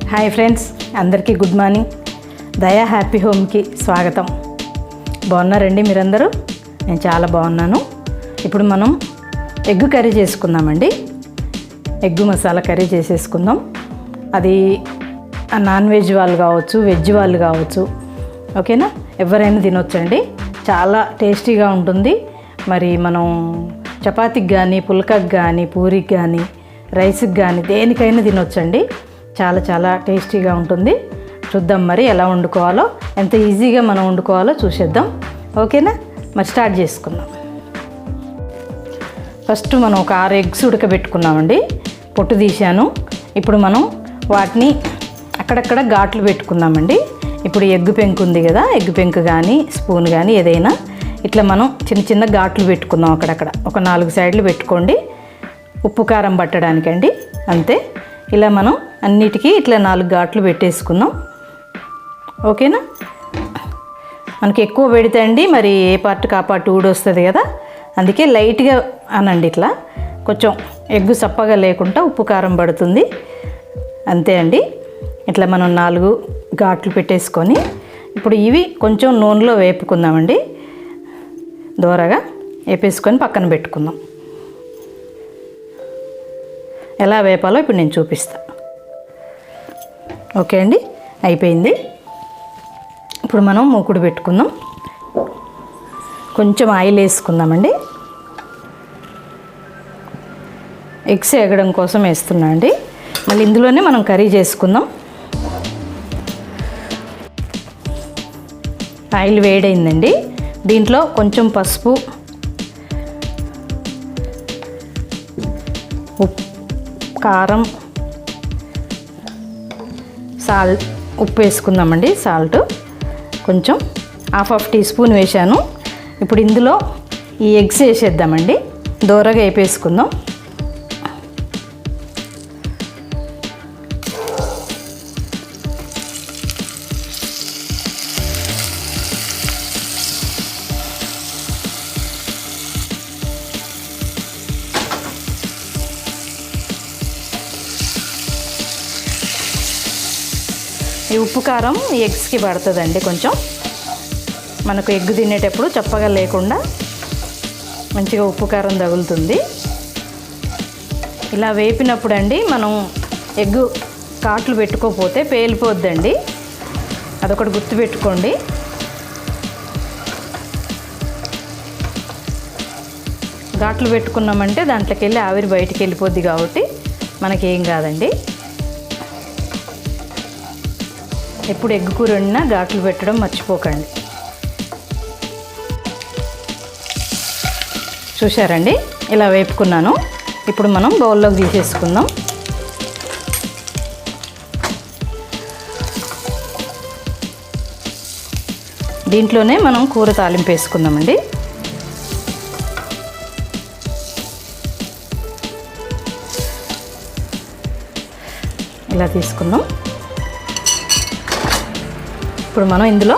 Hi friends, అందరికీ good morning. దయా happy హోమ్కి స్వాగతం. బాగున్నారండి మీరందరూ? నేను చాలా బాగున్నాను. ఇప్పుడు మనం ఎగ్ కర్రీ చేసుకుందామండి. ఎగ్ మసాలా కర్రీ చేసేసుకుందాం. అది నాన్ వెజ్ వాళ్ళు కావచ్చు, వెజ్ వాళ్ళు కావచ్చు, ఓకేనా, ఎవరైనా తినొచ్చండి. చాలా టేస్టీగా ఉంటుంది. మరి మనం చపాతీకి కానీ, పుల్కాకి కానీ, పూరికి కానీ, రైస్కి కానీ దేనికైనా తినొచ్చండి. చాలా చాలా టేస్టీగా ఉంటుంది. చూద్దాం మరి ఎలా వండుకోవాలో, ఎంత ఈజీగా మనం వండుకోవాలో చూసేద్దాం. ఓకేనా, మరి స్టార్ట్ చేసుకుందాం. ఫస్ట్ మనం ఒక 6 ఎగ్స్ ఉడకబెట్టుకున్నామండి. పొట్టు తీశాను. ఇప్పుడు మనం వాటిని అక్కడక్కడ ఘాట్లు పెట్టుకుందామండి. ఇప్పుడు ఎగ్ పెంకు ఉంది కదా, ఎగ్ పెంకు కానీ స్పూన్ కానీ ఏదైనా ఇట్లా మనం చిన్న చిన్న ఘాట్లు పెట్టుకుందాం. అక్కడక్కడ ఒక 4 సైడ్లు పెట్టుకోండి, ఉప్పు కారం పట్టడానికండి. అంతే. ఇలా మనం అన్నిటికీ ఇట్లా 4 ఘాట్లు పెట్టేసుకుందాం. ఓకేనా. మనకి ఎక్కువ పెడితే అండి మరి ఏ పార్ట్ కా పార్ట్ ఊడొస్తుంది కదా, అందుకే లైట్గా అనండి. ఇట్లా కొంచెం ఎగ్గు సప్పగా లేకుండా ఉప్పు కారం పడుతుంది. అంతే అండి. ఇట్లా మనం 4 ఘాట్లు పెట్టేసుకొని ఇప్పుడు ఇవి కొంచెం నూనెలో వేపుకుందామండి. దోరగా వేపేసుకొని పక్కన పెట్టుకుందాం. ఎలా వేపాలో ఇప్పుడు నేను చూపిస్తాను. ఓకే అండి, అయిపోయింది. ఇప్పుడు మనం మూకుడు పెట్టుకుందాం. కొంచెం ఆయిల్ వేసుకుందామండి. ఎగ్స్ ఎగడం కోసం వేస్తున్నా అండి. మళ్ళీ ఇందులోనే మనం కర్రీ చేసుకుందాం. ఆయిల్ వేడైందండి. దీంట్లో కొంచెం పసుపు, ఉప్పు, కారం, సాల్ట్, ఉప్పు వేసుకుందామండి. సాల్ట్ కొంచెం హాఫ్ టీ స్పూన్ వేసాను. ఇప్పుడు ఇందులో ఈ ఎగ్స్ వేసేద్దామండి. దోరగా వేపేసుకుందాం. ఈ ఉప్పు కారం ఈ ఎగ్స్కి పడుతుందండి. కొంచెం మనకు ఎగ్ తినేటప్పుడు చప్పగా లేకుండా మంచిగా ఉప్పు కారం తగులుతుంది. ఇలా వేపినప్పుడు అండి మనం ఎగ్గు కాట్లు పెట్టుకోకపోతే పేలిపోద్దండి. అదొకటి గుర్తుపెట్టుకోండి. ఘాట్లు పెట్టుకున్నామంటే దాంట్లోకి వెళ్ళి ఆవిరి బయటికి వెళ్ళిపోద్ది కాబట్టి మనకేం కాదండి. ఎప్పుడు ఎగ్ కూర వండినా ఘాట్లు పెట్టడం మర్చిపోకండి. చూశారండి, ఇలా వేపుకున్నాను. ఇప్పుడు మనం బౌల్లోకి తీసేసుకుందాం. దీంట్లోనే మనం కూర తాలింపు వేసుకుందామండి. ఇలా తీసుకుందాం. ఇప్పుడు మనం ఇందులో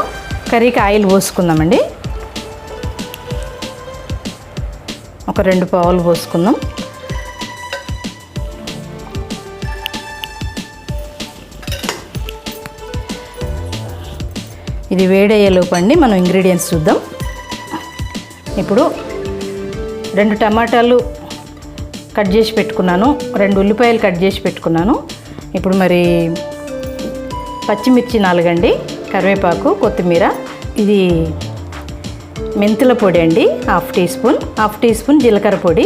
కర్రీకి ఆయిల్ పోసుకుందామండి. ఒక 2 పావులు పోసుకుందాం. ఇది వేడయ్యేలోపు అండి మనం ఇంగ్రీడియంట్స్ చూద్దాం. ఇప్పుడు 2 టమాటాలు కట్ చేసి పెట్టుకున్నాను, 2 ఉల్లిపాయలు కట్ చేసి పెట్టుకున్నాను. ఇప్పుడు మరి పచ్చిమిర్చి 4 అండి, కరివేపాకు, కొత్తిమీర, ఇది మెంతుల పొడి అండి, హాఫ్ టీ స్పూన్ జీలకర్ర పొడి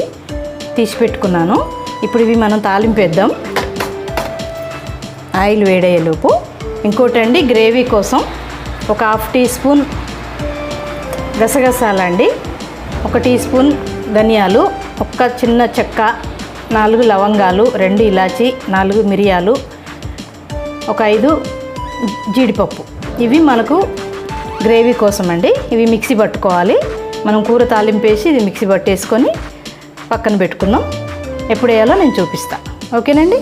తీసి పెట్టుకున్నాను. ఇప్పుడు ఇవి మనం తాలింపు వేద్దాం. ఆయిల్ వేడయ్యేలోపు ఇంకోటండి, గ్రేవీ కోసం ఒక హాఫ్ టీ స్పూన్ గసగసాలండి, 1 టీ స్పూన్ ధనియాలు, 1 చిన్న చెక్క, 4 లవంగాలు, 2 ఇలాచి, 4 మిరియాలు, ఒక 5 జీడిపప్పు. ఇవి మనకు గ్రేవీ కోసం అండి. ఇవి మిక్సీ పట్టుకోవాలి. మనం కూర తాలింపు వేసి ఇది మిక్సీ పట్టేసుకొని పక్కన పెట్టుకుందాం. ఎప్పుడు వేయాలో నేను చూపిస్తాను. ఓకేనండి.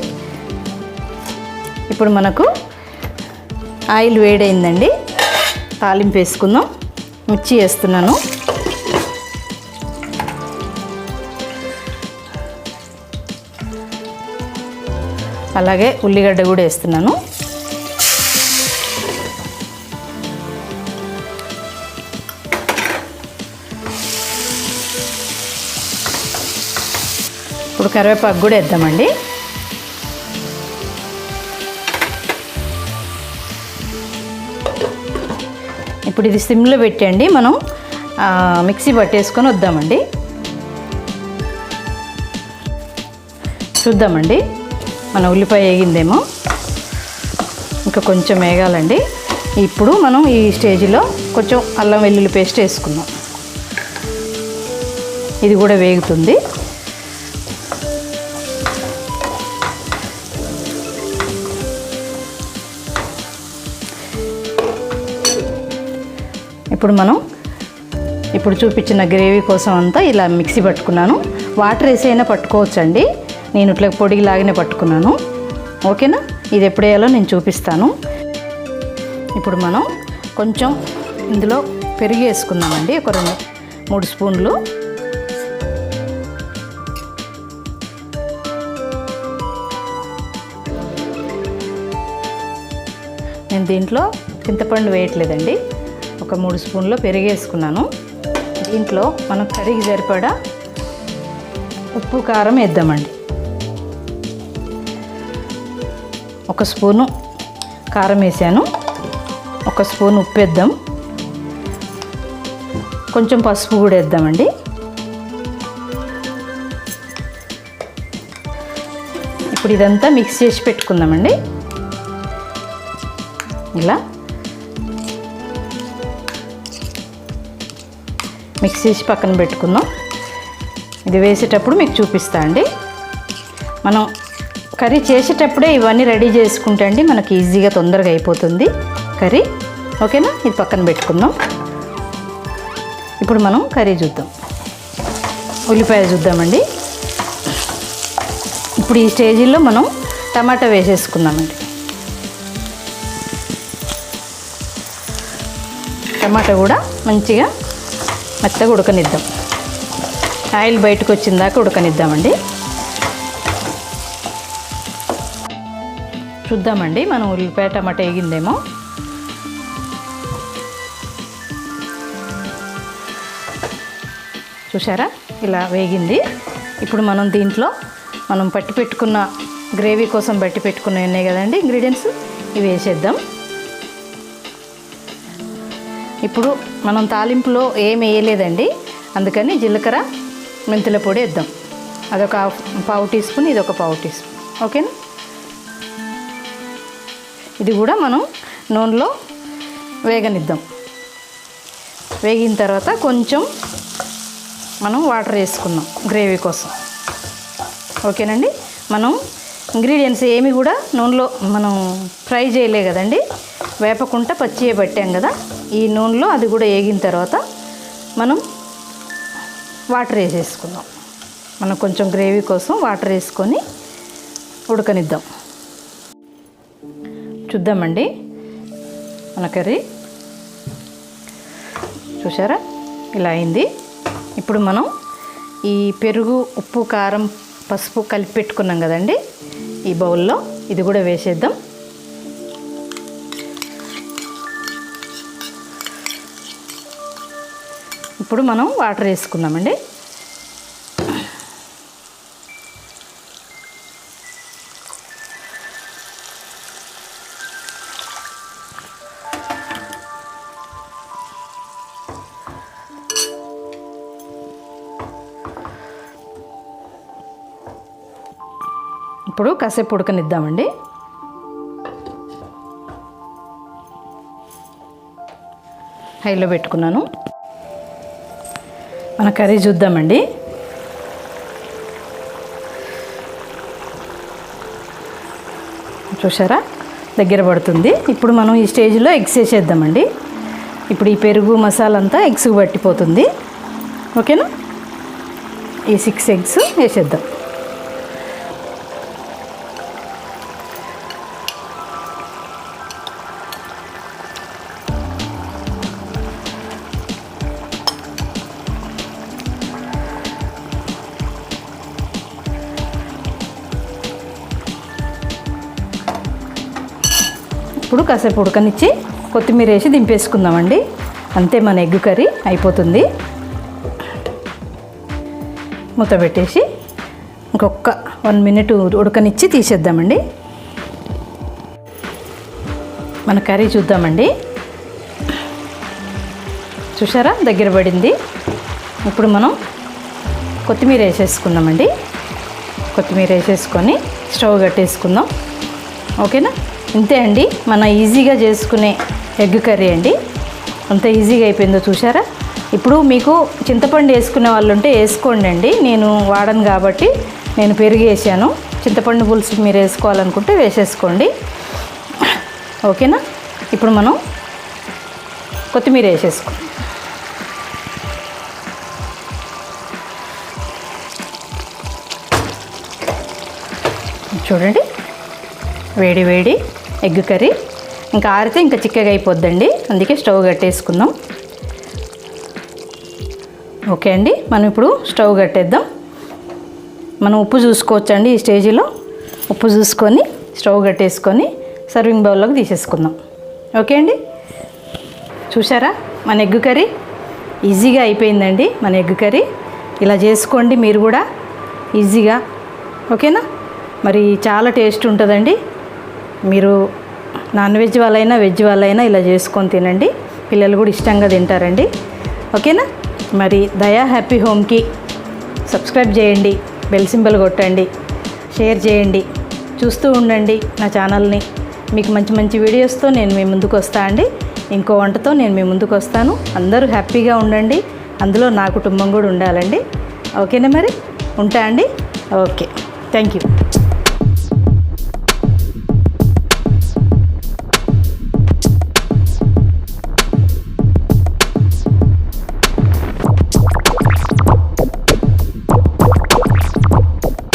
ఇప్పుడు మనకు ఆయిల్ వేడైందండి. తాలింపు వేసుకుందాం. మిర్చి వేస్తున్నాను. అలాగే ఉల్లిగడ్డ కూడా వేస్తున్నాను. ఇప్పుడు కరివేపాకు కూడా వేద్దామండి. ఇప్పుడు ఇది సిమ్లో పెట్టండి, మనం మిక్సీ పట్టేసుకొని వద్దామండి. చూద్దామండి మన ఉల్లిపాయ వేగిందేమో, ఇంకా కొంచెం వేగాలండి. ఇప్పుడు మనం ఈ స్టేజ్లో కొంచెం అల్లం వెల్లుల్లి పేస్ట్ వేసుకుందాం. ఇది కూడా వేగుతుంది. ఇప్పుడు చూపించిన గ్రేవీ కోసం అంతా ఇలా మిక్సీ పట్టుకున్నాను. వాటర్ వేసి అయినా పట్టుకోవచ్చండి, నేను ఇట్లా పొడిలాగానే పట్టుకున్నాను. ఓకేనా, ఇది ఎప్పుడు వేయాలో నేను చూపిస్తాను. ఇప్పుడు మనం కొంచెం ఇందులో పెరుగు వేసుకుందామండి, ఒక 2-3 స్పూన్లు. నేను దీంట్లో చింతపండు వేయట్లేదండి, ఒక 3 స్పూన్లు పెరుగు వేసుకున్నాను. దీంట్లో మనం కర్రీకి సరిపడా ఉప్పు కారం వేద్దామండి. 1 స్పూను కారం వేసాను, 1 స్పూన్ ఉప్పు వేద్దాం, కొంచెం పసుపు కూడా వేద్దామండి. ఇప్పుడు ఇదంతా మిక్స్ చేసి పెట్టుకుందామండి. ఇలా మిక్స్ చేసి పక్కన పెట్టుకుందాం. ఇది వేసేటప్పుడు మీకు చూపిస్తా అండి. మనం కర్రీ చేసేటప్పుడే ఇవన్నీ రెడీ చేసుకుంటే అండి మనకి ఈజీగా తొందరగా అయిపోతుంది కర్రీ. ఓకేనా, ఇది పక్కన పెట్టుకుందాం. ఇప్పుడు మనం కర్రీ చూద్దాం. ఉల్లిపాయ చూద్దామండి. ఇప్పుడు ఈ స్టేజీలో మనం టమాటా వేసేసుకుందామండి. టమాటా కూడా మంచిగా మెత్తగా ఉడకనిద్దాం, ఆయిల్ బయటకు వచ్చిన దాకా ఉడకనిద్దామండి. చూద్దామండి మనం ఉల్లిపాయ టమాటా వేగిందేమో. చూసారా, ఇలా వేగింది. ఇప్పుడు మనం దీంట్లో పట్టి పెట్టుకున్న గ్రేవీ కోసం పట్టి పెట్టుకున్నవి ఉన్నాయి కదండి ఇంగ్రీడియంట్స్, ఇవి వేసేద్దాం. ఇప్పుడు మనం తాలింపులో ఏం వేయలేదండి, అందుకని జీలకర్ర మెంతుల పొడి వేద్దాం. అదొక పావు టీ స్పూన్, ఇదొక పావు టీ స్పూన్. ఓకేనా, ఇది కూడా మనం నూనెలో వేగనిద్దాం. వేగిన తర్వాత కొంచెం మనం వాటర్ వేసుకుందాం గ్రేవీ కోసం. ఓకేనండి, మనం ఇంగ్రీడియంట్స్ ఏమి కూడా నూనెలో మనం ఫ్రై చేయలే కదండి, వేపకుండా పచ్చియే పట్టాం కదా. ఈ నూనెలో అది కూడా వేగిన తర్వాత మనం వాటర్ వేసేసుకుందాం. మనం కొంచెం గ్రేవీ కోసం వాటర్ వేసుకొని ఉడకనిద్దాం. చూద్దామండి మన కర్రీ. చూసారా, ఇలా అయింది. ఇప్పుడు మనం ఈ పెరుగు, ఉప్పు, కారం, పసుపు కలిపి పెట్టుకున్నాం కదండి, ఈ బౌల్లో ఇది కూడా వేసేద్దాం. ఇప్పుడు మనం వాటర్ వేసుకుందామండి. ఇప్పుడు కాసేపు ఉడకనిద్దామండి. హైలో పెట్టుకున్నాను. మన కర్రీ చూద్దామండి. చూసారా, దగ్గర పడుతుంది. ఇప్పుడు మనం ఈ స్టేజ్లో ఎగ్స్ వేసేద్దామండి. ఇప్పుడు ఈ పెరుగు మసాలా అంతా ఎగ్స్కి పట్టిపోతుంది. ఓకేనా, ఈ 6 ఎగ్స్ వేసేద్దాం. ఇప్పుడు కాసేపు ఉడకనిచ్చి కొత్తిమీర వేసి దింపేసుకుందామండి. అంతే, మన ఎగ్ కర్రీ అయిపోతుంది. మూత పెట్టేసి ఇంకొక 1 మినిట్ ఉడకనిచ్చి తీసేద్దామండి. మన కర్రీ చూద్దామండి. చూసారా దగ్గర పడింది. ఇప్పుడు మనం కొత్తిమీర వేసేసుకుందామండి. కొత్తిమీర వేసేసుకొని స్టవ్ కట్టేసుకుందాం. ఓకేనా? ఇంతే అండి, మన ఈజీగా చేసుకునే ఎగ్ కర్రీ అండి. అంత ఈజీగా అయిపోయిందో చూసారా. ఇప్పుడు మీకు చింతపండు వేసుకునే వాళ్ళు ఉంటే వేసుకోండి అండి. నేను వాడను కాబట్టి నేను పెరుగు వేసాను. చింతపండు పులుసు మీరు వేసుకోవాలనుకుంటే వేసేసుకోండి. ఓకేనా? ఇప్పుడు మనం కొత్తిమీర వేసేసుకో. చూడండి, వేడి వేడి ఎగ్ కర్రీ. ఇంకా ఆరితే ఇంకా చిక్కగా అయిపోద్దండి, అందుకే స్టవ్ కట్టేసుకుందాం. ఓకే అండి, మనం ఇప్పుడు స్టవ్ కట్టేద్దాం. మనం ఉప్పు చూసుకోవచ్చండి. ఈ స్టేజ్లో ఉప్పు చూసుకొని స్టవ్ కట్టేసుకొని సర్వింగ్ బౌల్లోకి తీసేసుకుందాం. ఓకే అండి, చూసారా మన ఎగ్ కర్రీ ఈజీగా అయిపోయిందండి. మన ఎగ్ కర్రీ ఇలా చేసుకోండి మీరు కూడా ఈజీగా. ఓకేనా? మరి చాలా టేస్ట్ ఉంటుందండి. మీరు నాన్ వెజ్ వాళ్ళైనా వెజ్ వాళ్ళైనా ఇలా చేసుకొని తినండి. పిల్లలు కూడా ఇష్టంగా తింటారండి. ఓకేనా? మరి దయా హ్యాపీ హోమ్కి సబ్స్క్రైబ్ చేయండి, బెల్ సింబల్ కొట్టండి, షేర్ చేయండి, చూస్తూ ఉండండి నా ఛానల్ని. మీకు మంచి మంచి వీడియోస్తో నేను మీ ముందుకు వస్తా అండి. ఇంకో వంటతో నేను మీ ముందుకు వస్తాను. అందరూ హ్యాపీగా ఉండండి, అందులో నా కుటుంబం కూడా ఉండాలండి. ఓకేనా? మరి ఉంటా అండి. Okay, thank you.